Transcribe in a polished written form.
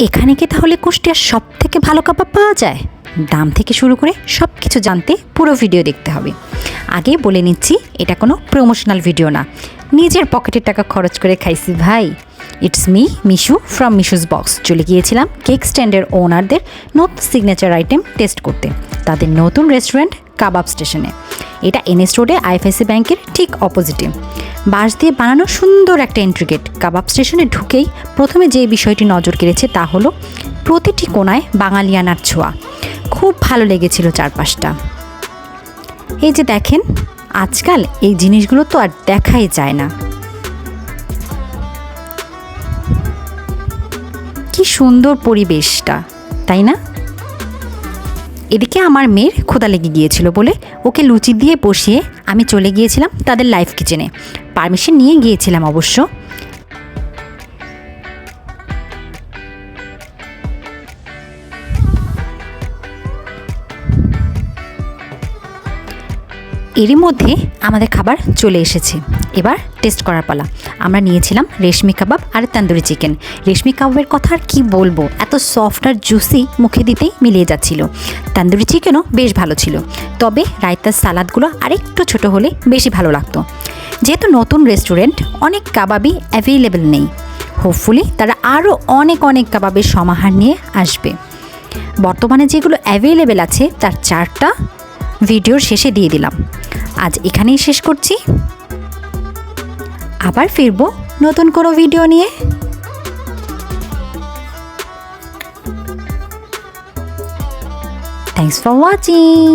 এখানে কি তাহলে কুষ্টিয়ার সব থেকে ভালো কাবাব পাওয়া যায়? দাম থেকে শুরু করে সব কিছু জানতে পুরো ভিডিও দেখতে হবে। আগে বলে নিচ্ছি, এটা কোনো প্রমোশনাল ভিডিও না, নিজের পকেটের টাকা খরচ করে খাইছি ভাই। It's me Mishu from মিশুস box. চলে গিয়েছিলাম কেক স্ট্যান্ডের ওনারদের নতুন সিগনেচার আইটেম টেস্ট করতে, তাদের নতুন রেস্টুরেন্ট কাবাব স্টেশনে। এটা এনএস রোডে আইএফআইসি ব্যাংকের ঠিক অপোজিটে, বাঁশ দিয়ে বানানো সুন্দর একটা এন্ট্রি গেট। কাবাব স্টেশনে ঢুকেই প্রথমে যে বিষয়টি নজর কেড়েছে তা হলো প্রতিটি কোণায় বাঙালিয়ানার ছোঁয়া। খুব ভালো লেগেছিল চারপাশটা। এই যে দেখেন, আজকাল এই জিনিসগুলো তো আর দেখাই যায় না। কি সুন্দর পরিবেশটা, তাই না? এদিকে আমার মেয়ের ক্ষুধা লেগে গিয়েছিল বলে ওকে লুচি দিয়ে বসিয়ে আমি চলে গিয়েছিলাম তাদের লাইভ কিচেনে। পারমিশন নিয়ে গিয়েছিলাম অবশ্য। এরই মধ্যে আমাদের খাবার চলে এসেছে, এবার টেস্ট করার পালা। আমরা নিয়েছিলাম রেশমি কাবাব আর তন্দুরি চিকেন। রেশমি কাবাবের কথা আর কি বলবো, এত সফট আর জুসি, মুখে দিতেই মিলিয়ে যাচ্ছিল। তন্দুরি চিকেনও বেশ ভালো ছিল, তবে রায়তার সালাদগুলো আরেকটু ছোট হলে বেশি ভালো লাগতো। যেহেতু নতুন রেস্টুরেন্ট, অনেক কাবাবই অ্যাভেলেবেল নেই। হোপফুলি তারা আরও অনেক কাবাবের সমাহার নিয়ে আসবে। বর্তমানে যেগুলো অ্যাভেলেবেল আছে তার চারটা ভিডিওর শেষে দিয়ে দিলাম। আজ এখানেই শেষ করছি, আবার ফিরবো নতুন কোনো ভিডিও নিয়ে। Thanks for watching.